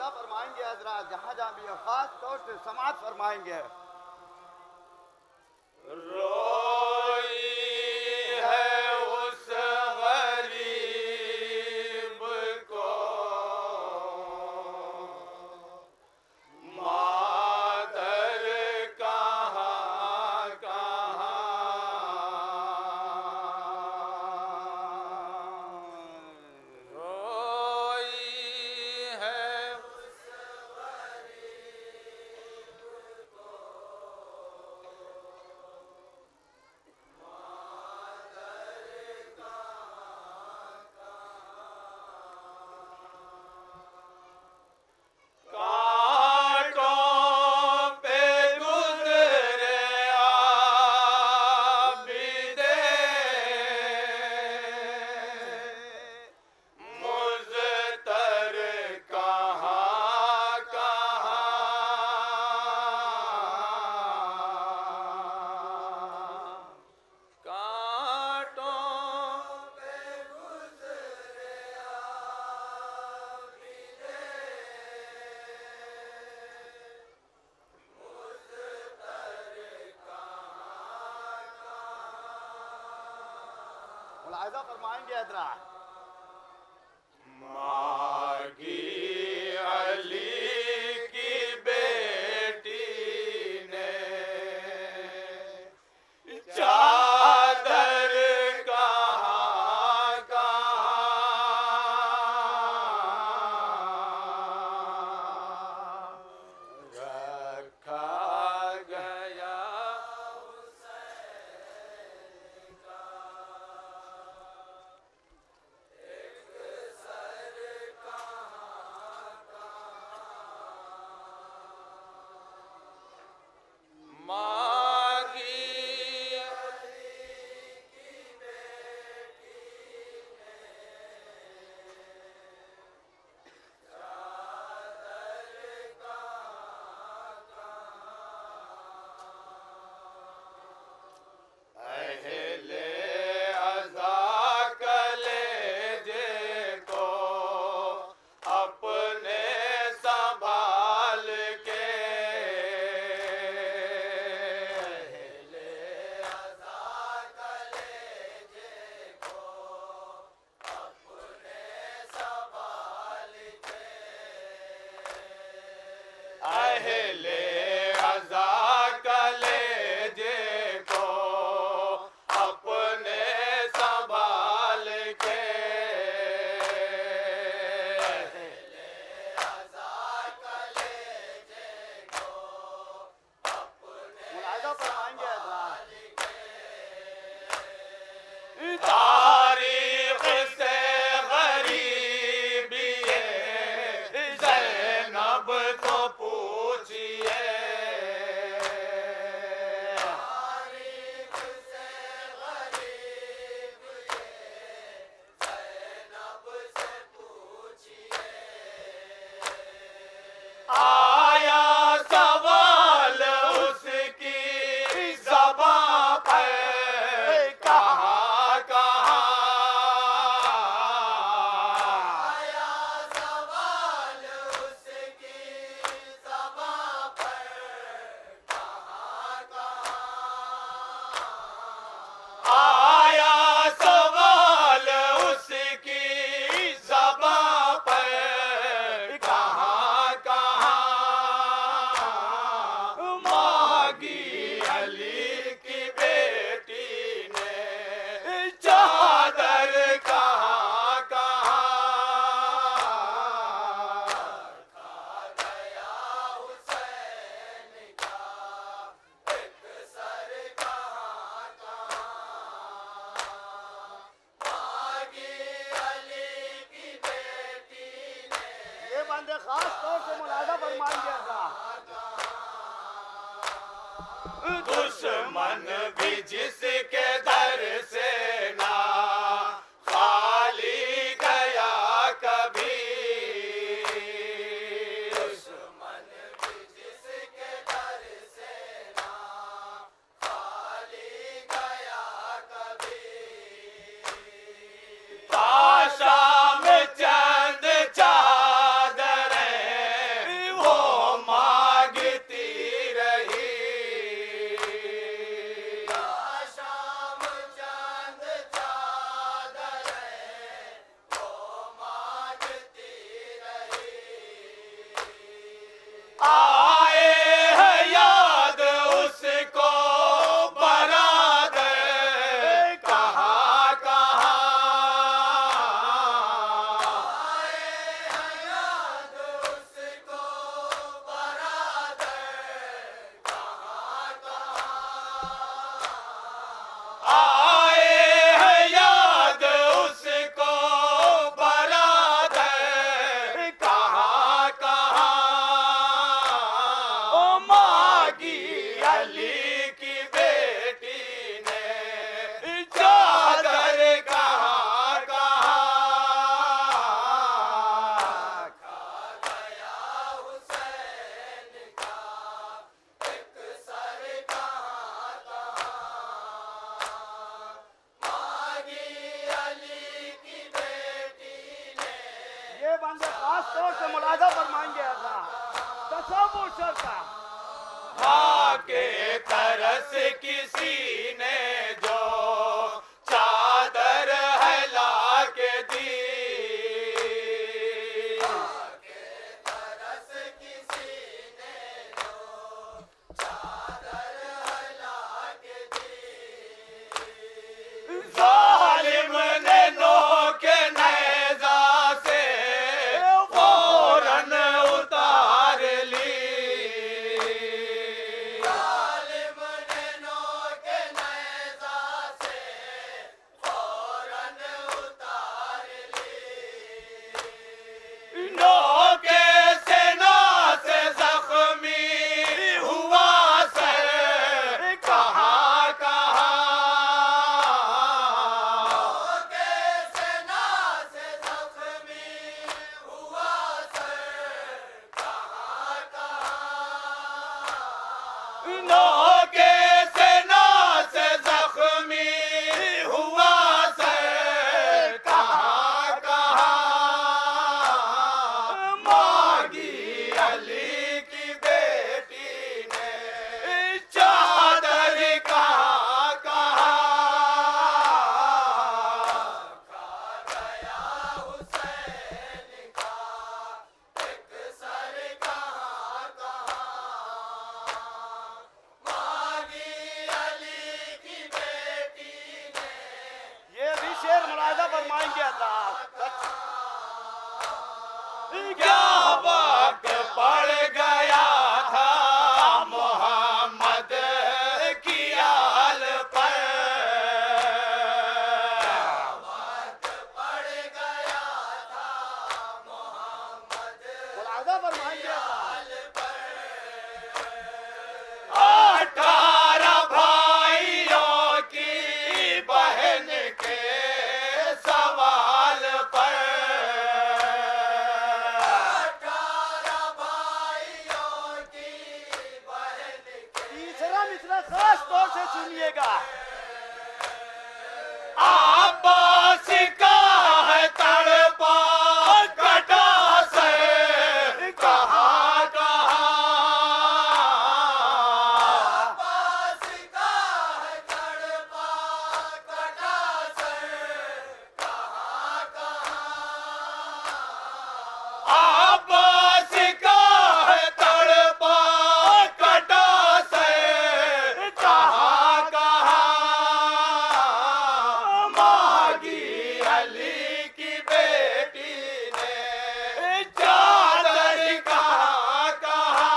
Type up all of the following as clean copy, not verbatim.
मुलाजा फरमाएंगे हजरात, जहाँ जहाँ भी है खास तौर से समाज फरमाएंगे। रोई है उस गरीब को मादर कहाँ कहाँ, रोई है उस गरीब को कांटों पे गुजरे आबिदे मुज़्तर कहाँ कहाँ, कांटों पे गुजरे आबिदे मुलाजा फरमाएंगे हजरात। मागी अली की बेटी ने चादर कहाँ कहाँ रखा गया हुसैन का मागी अली की बेटी ने चादर कहाँ कहाँ, अहले अज़ा कलेजे को अपने संभाल के, अहले अज़ा कलेजे को अपने संभाल के, अहले अज़ा कलेजे को अपने संभाल के, अहले अज़ा कलेजे को अपने मुलाजा फरमाएंगे हजरात। तारीख से गरीबी ज़ैनब को पूछिए, तारीख से गरीबी ज़ैनब से पूछिए, आया सवाल उसकी ज़बां पे कहाँ कहाँ, आया सवाल उसकी ज़बां पे कहाँ कहाँ, आया सवाल उसकी ज़बां पे कहाँ कहाँ, मागी अली की बेटी ने चादर कहाँ कहाँ, रखा गया हुसैन का एक सर कहाँ कहाँ, मागी अली की बेटी ने ये बंदे खास तौर से मुलाजा फरमाएंगे हजरात। दुश्मन भी जिसके दर से ना खाली गया कभी, दुश्मन भी जिसके दर से ना खाली गया कभी, ताशा में चंद चादरें तौर से मुलाजा फरमाएंगे अल्लाह तसव्वुर शर्ता हाँ के तरस किसी ने जो चादर हिला के दी जालिम ने नोके नेज़ा से फौरन उतार ली जालिम ने नोके नेज़ा से फौरन उतार ली नोके सेना से जख्मी हुआ सर कहाँ कहाँ नोके सेना से जख्मी हुआ सर कहाँ कहाँ मांगी अली की बेटी ने चादर कहाँ कहाँ खा गया हुसैन का एक सर कहाँ कहाँ मांगी अली की बेटी ने ये भी शेर मुलाजा फरमाएंगे अल्लाह क्या वक्त पड़ गया था मोहम्मद की आल पर वक्त पड़ गया था मोहम्मद मुलाजा फरमाएंगे अल्लाह 18 भाइयों की बहन के सवाल पर 18 भाइयों की बहन के तीसरा मिसरा खास तौर से सुनिएगा अब्बास का है तड़पा कटा से कहाँ कहाँ अब्बास का है तड़पा कटा से कहाँ कहाँ अब्बास का है तड़पा कटा से कहाँ कहाँ मांगी अली की बेटी ने चादर कहाँ कहाँ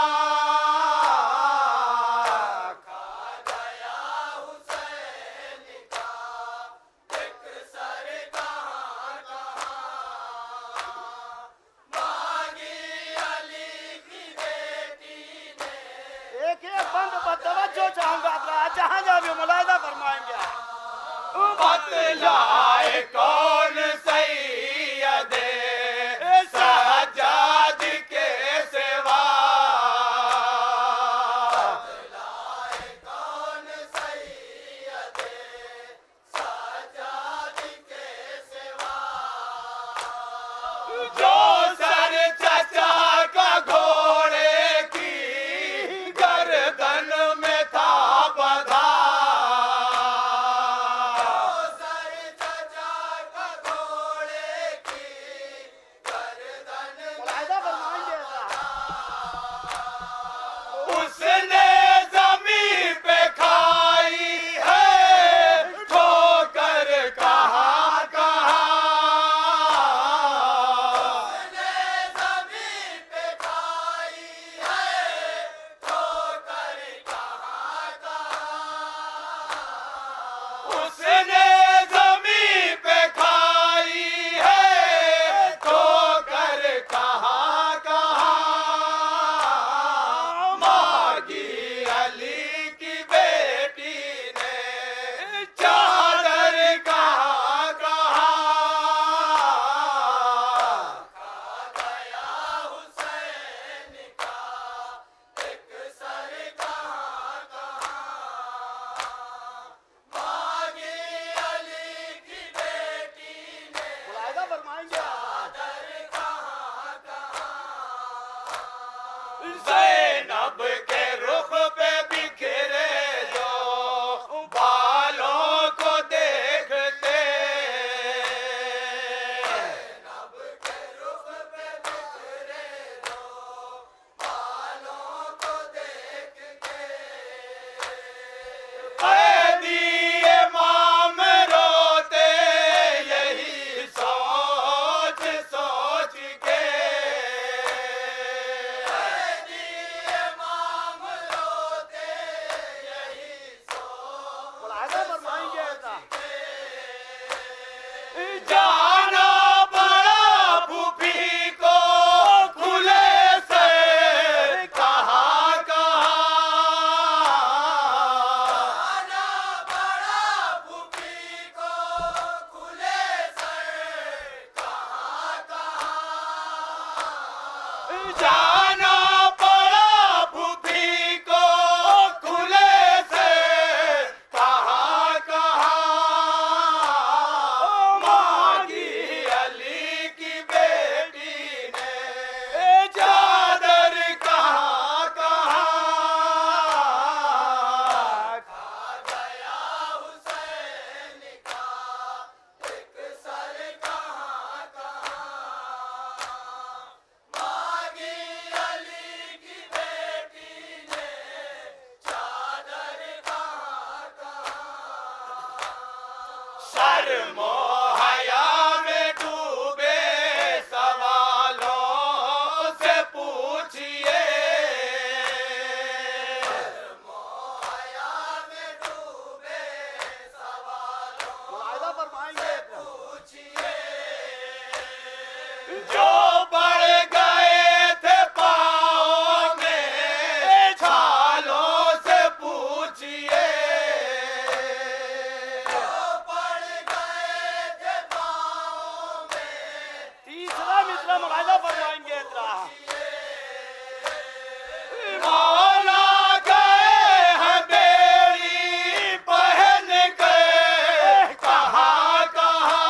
खा गया हुसैन का एक सर कहाँ कहाँ मांगी अली की बेटी ने एक बंद बतवज्जो चाहूंगा अल्लाह जहां जहां भी मुलाजा फरमाएंगे बतलाए कौन सैयदे सज्जाद के सिवा बतलाए कौन सैयदे सज्जाद के सिवा जो सर चचा का घोड़े की गर्दन में था बधा सर चचा का घोड़े की गर्दन में मुलाजा फरमाएंगे अल्लाह उसने जमीन पे खाई है ठोकर कहाँ कहाँ उसने जमीन पे खाई है ठोकर कहाँ कहाँ उसने जमीन पे खाई है ठोकर कहाँ कहाँ मांगी अली की बेटी ने चादर कहाँ कहाँ खा गया हुसैन का एक सर कहाँ कहाँ मांगी शर्मो हया में डूबे सवालों से पूछिए। शर्मो हया में डूबे सवालों मुलाहिजा फरमाएंगे से पूछिए। जो बढ़ गए थे पाँव में छालों से पूछिए। जो बढ़ गए थे पाँव में तीसरा मिसरा मुलाहिजा फरमाएंगे इतना मौला गए हैं बेड़ी पहन के कहाँ कहाँ।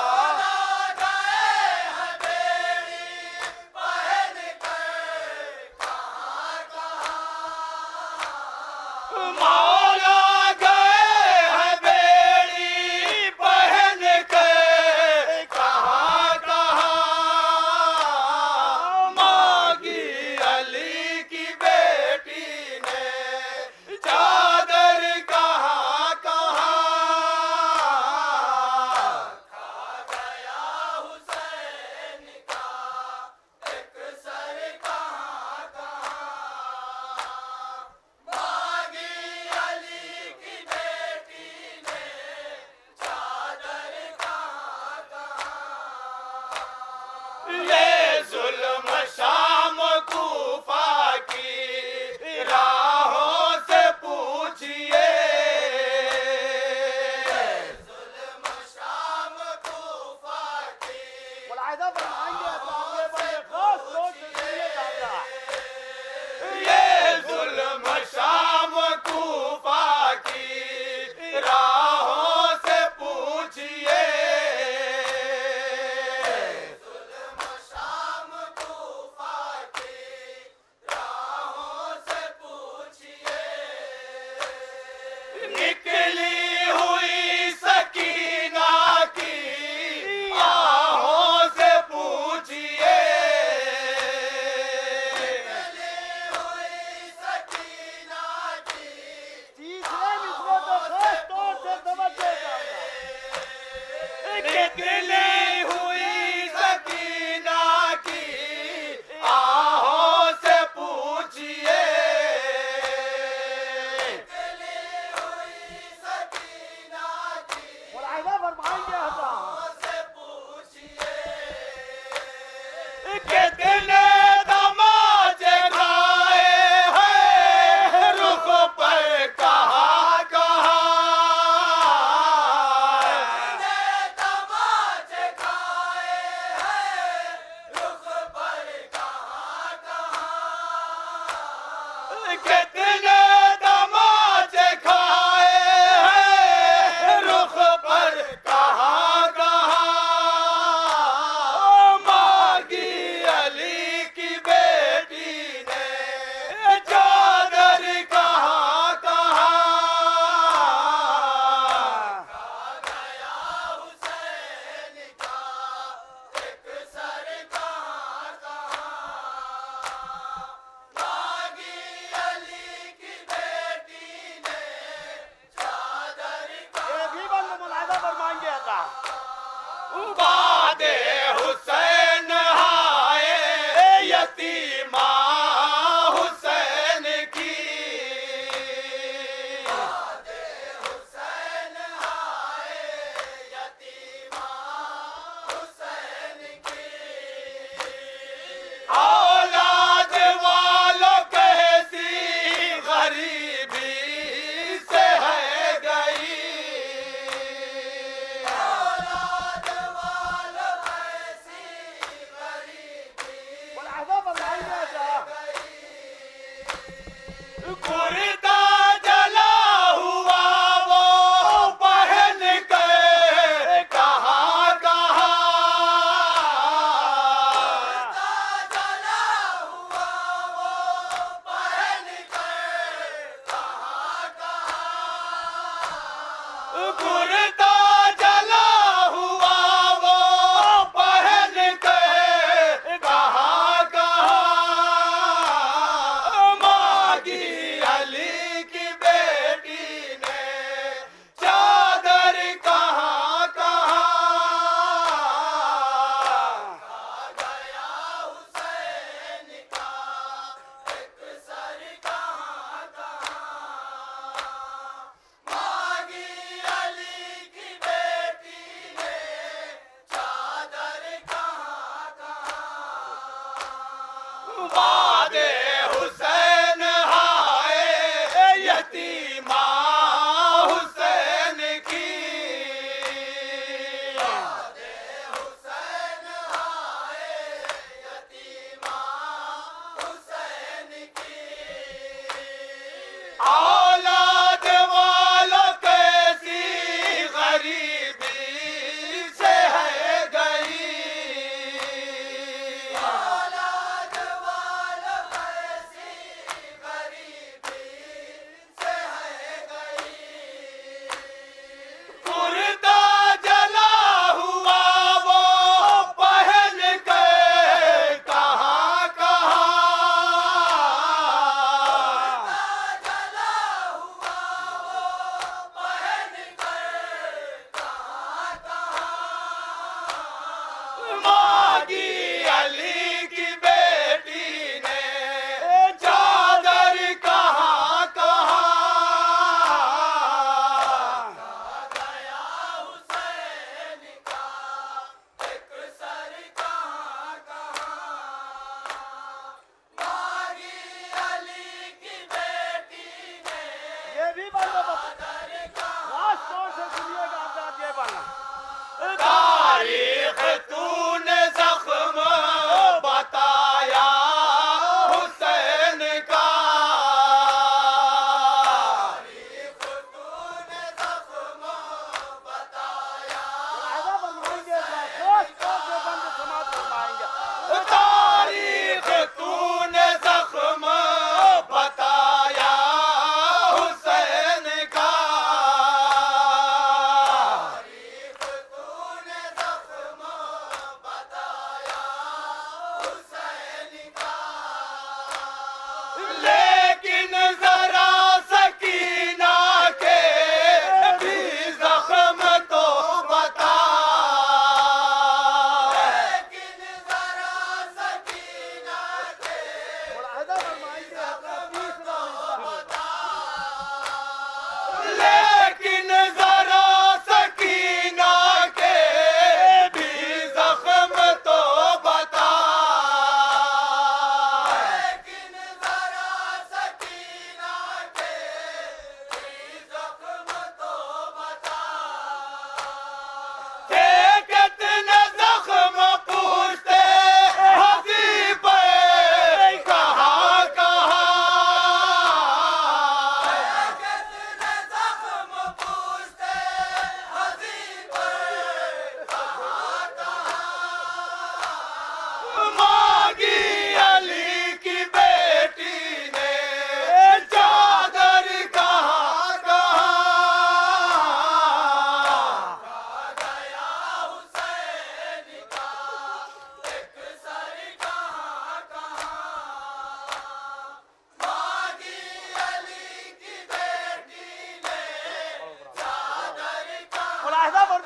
मौला गए हैं बेड़ी पहन के कहाँ कहाँ। मौला गए हैं बेड़ी पहन के कहाँ कहाँ। मांगी अली की बेटी ने चादर कहाँ कहाँ। खा गया हुसैन का एक सर कहाँ कहाँ। मांगी अली की बेटी ने चादर कहाँ कहाँ। ये जुल्म शाम कूफा की राहों से पूछिए। जुल्म शाम कूफा की मुलाहिजा फरमाएंगे अपने बड़े खास सोच से दादा ये जुल्म शाम कूफा की राहों से पूछिए। जुल्म शाम कूफा की राहों से पूछिए। निकली हुई सकीना की आहों से पूछिए। निकली हुई सकीना की तीसरे मिसरे तो खास तौर से तवज्जो दादा निकली हुई सकीना की आहों से पूछिए। निकली हुई सकीना की मुलाहिजा फरमाएंगे हजरात से पूछिए। कितने तमाचे खाए हैं रुख पर कहाँ कहाँ। कितने तमाचे खाए हैं रुख पर कहाँ कहाँ। कितने तमाचे खाए हैं रुख पर कहाँ कहाँ। मांगी अली की बेटी ने चादर कहाँ कहाँ। खा गया हुसैन का एक सर कहाँ कहाँ। मांगी अली की बेटी ने चादर ये भी बंद मुलाहिजा फरमाएंगे हजरात बादे हुसैन हाय यतीमा हुसैन की। बादे हुसैन हाय यतीमा हुसैन की। औलाद वालों कैसी गरीबी से है गई। औलाद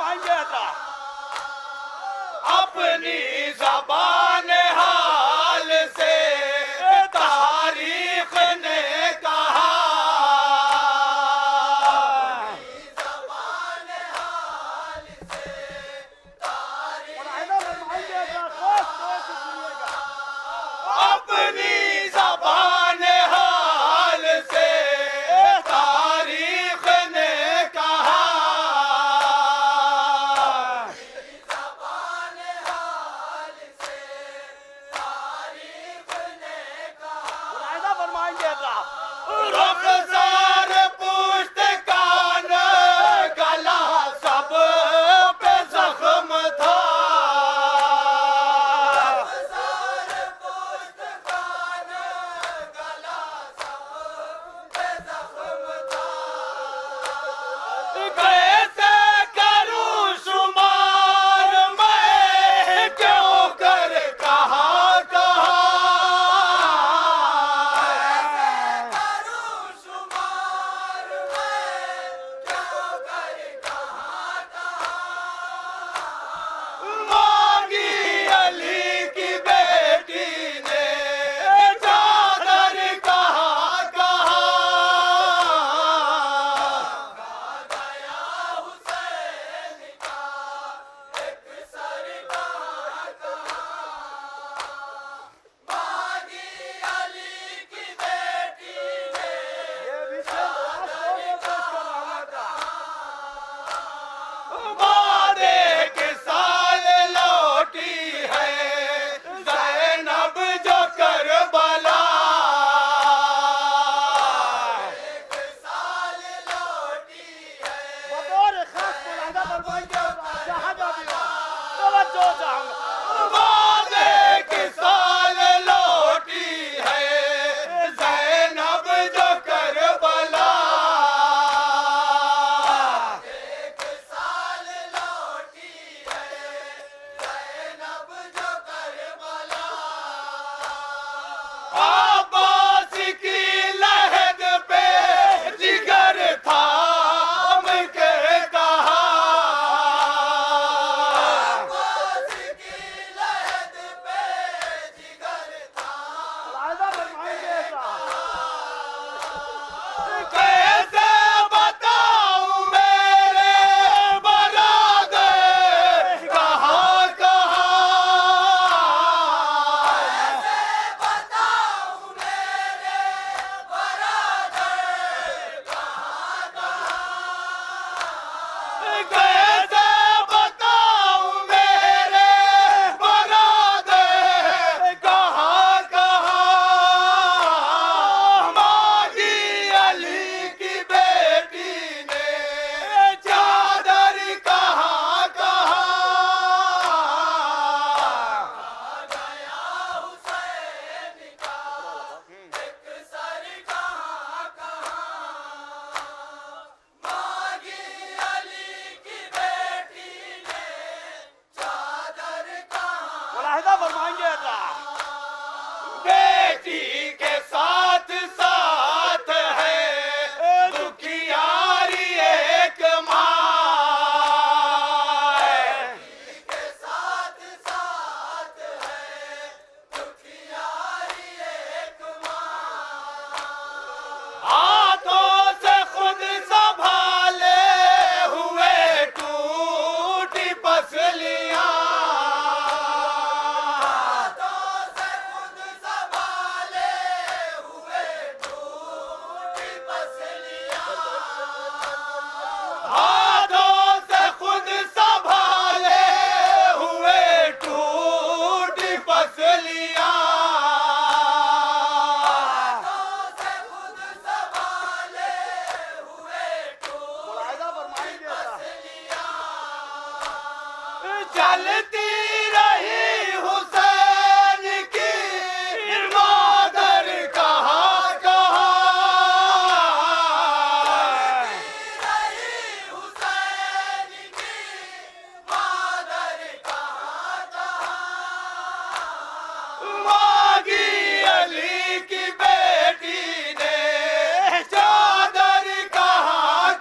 फरमाएंगे था अपनी ज़बान हाल से तारीख ने कहा अपनी ज़बान हाल से तारीख ने कहा ज़बान हाल से तारीख ने कहा फरमाएंगे था रुखसार पुश्त कान गला सब पे जख्म था रुखसार पुश्त कान गला सब पे जख्म था कैसे करूं शुमार मैं क्यों कर कहा करूं शुमार मैं क्यों कर कहा मांगी अली की बेटी ने चादर कहा गया हुसैन का एक सर कहा मांगी अली की बेटी ने ये भी पेश कर रहा था वादे के साल लौटी है ज़ैनब जो करबला एक साल लौटी है बतौर खास मुलाहिदा फरमाएंगे जहां जा भी हो तवज्जो चाहूंगा वादे के साल लौटी है ज़ैनब जो करबला एक साल लौटी है ज़ैनब जो करबला अब्बास की लहद पे जिगर था के कहा अब्बास की लहद पे जिगर था मुलाहिदा फरमाएंगे था कैसे बताऊं मेरे बरादर कहाँ कैसे बताऊं मेरे बरादर कैसे बताऊं मेरे बरादर कहाँ मांगी अली की बेटी ने चादर कहाँ गया हुसैन का एक सर मांगी अली की बेटी ने चादर मुलाहिदा फरमाएंगे था बेटी के साथ साथ है दुखियारी एक माँ के साथ साथ है दुखियारी एक माँ हाथों से खुद संभाले हुए टूटी पसलियां हाथों से खुद संभाले हुए टूटी पसलियां हाथों से खुद संभाले हुए टूटी पसलियां हाथों से खुद संभाले हुए मुलाहिदा फरमाएंगे था चलती रही हुसैन की मादर कहाँ रही हुसैन की मादर कहाँ मांगी अली की बेटी ने चादर कहाँ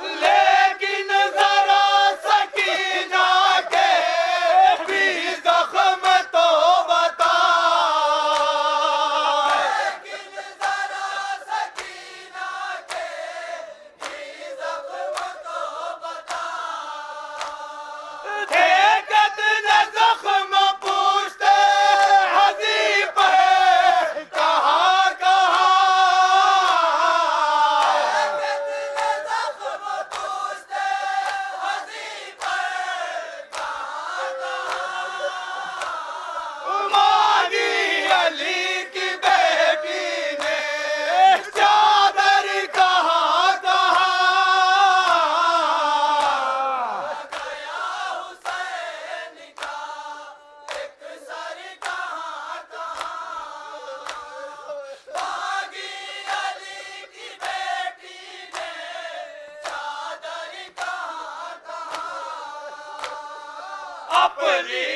लेकिन जरा सकीना के भी जख्म तो बता। लेकिन जरा सकीना के भी जख्म तो बता। थे कितने जख्म पूछते हजी पे कहाँ कहाँ। कितने जख्म पूछते हजी पे कहाँ कहाँ। मांगी अली की बेटी ने चादर कहाँ कहाँ। गया हुसैन का एक सर कहाँ कहाँ। मांगी अली की बेटी ने चादर कहाँ कहाँ। अपनी